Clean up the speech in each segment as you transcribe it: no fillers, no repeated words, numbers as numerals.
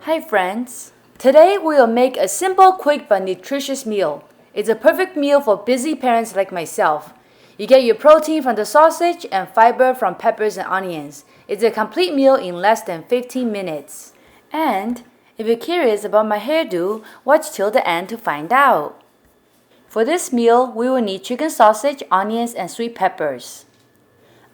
Hi friends! Today we will make a simple, quick but nutritious meal. It's a perfect meal for busy parents like myself. You get your protein from the sausage and fiber from peppers and onions. It's a complete meal in less than 15 minutes. And if you're curious about my hairdo, watch till the end to find out. For this meal, we will need chicken sausage, onions, and sweet peppers.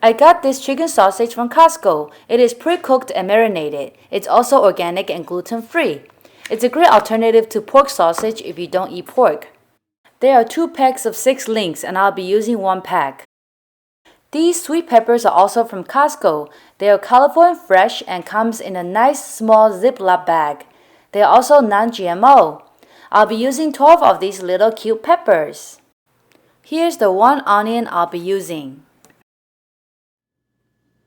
I got this chicken sausage from Costco. It is pre-cooked and marinated. It's also organic and gluten-free. It's a great alternative to pork sausage if you don't eat pork. There are 2 packs of 6 links and I'll be using 1 pack. These sweet peppers are also from Costco. They are colorful and fresh and comes in a nice small Ziploc bag. They are also non-GMO. I'll be using 12 of these little cute peppers. Here's the 1 onion I'll be using.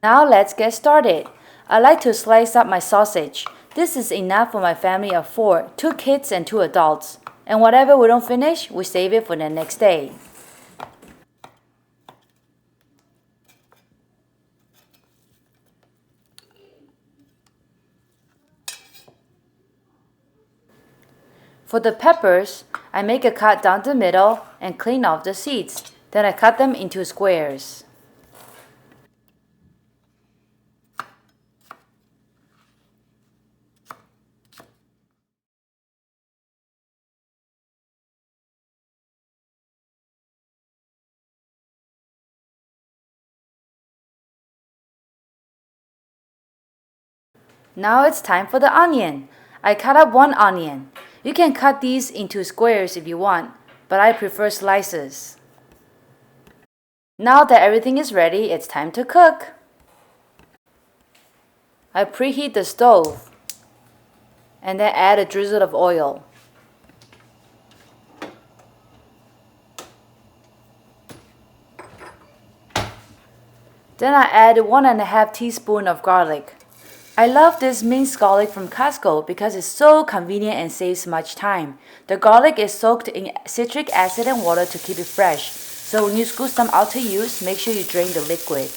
Now let's get started. I like to slice up my sausage. This is enough for my family of 4, 2 kids and 2 adults. And whatever we don't finish, we save it for the next day. For the peppers, I make a cut down the middle and clean off the seeds. Then I cut them into squares. Now it's time for the onion. I cut up 1 onion. You can cut these into squares if you want, but I prefer slices. Now that everything is ready, it's time to cook. I preheat the stove and then add a drizzle of oil. Then I add 1½ teaspoon of garlic. I love this minced garlic from Costco because it's so convenient and saves much time. The garlic is soaked in citric acid and water to keep it fresh. So when you scoop some out to use, make sure you drain the liquid.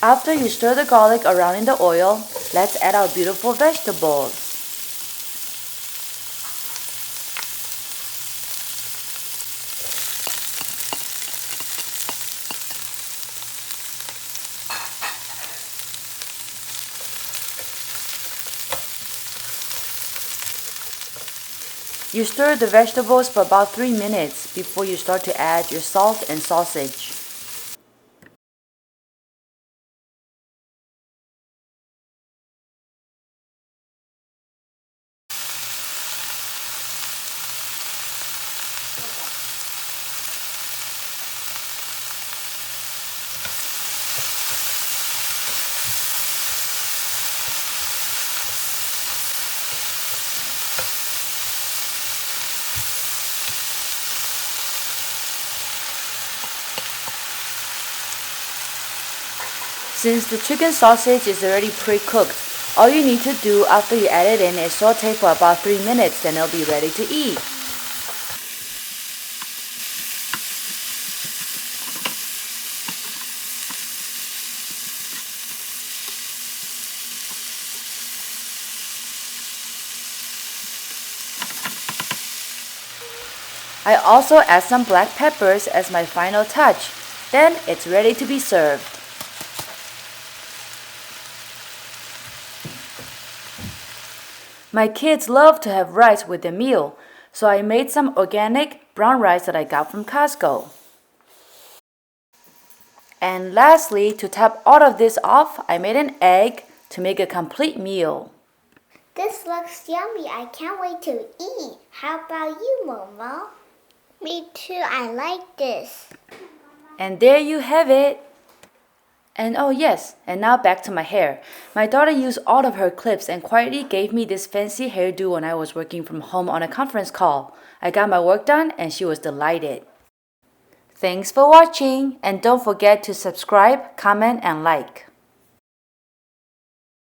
After you stir the garlic around in the oil, let's add our beautiful vegetables. You stir the vegetables for about 3 minutes before you start to add your salt and sausage. Since the chicken sausage is already pre-cooked, all you need to do after you add it in is saute for about 3 minutes, then it'll be ready to eat. I also add some black peppers as my final touch. Then it's ready to be served. My kids love to have rice with their meal, so I made some organic brown rice that I got from Costco. And lastly, to top all of this off, I made an egg to make a complete meal. This looks yummy. I can't wait to eat. How about you, Mama? Me too. I like this. And there you have it. And oh yes, and now back to my hair. My daughter used all of her clips and quietly gave me this fancy hairdo when I was working from home on a conference call. I got my work done and she was delighted. Thanks for watching and don't forget to subscribe, comment and like.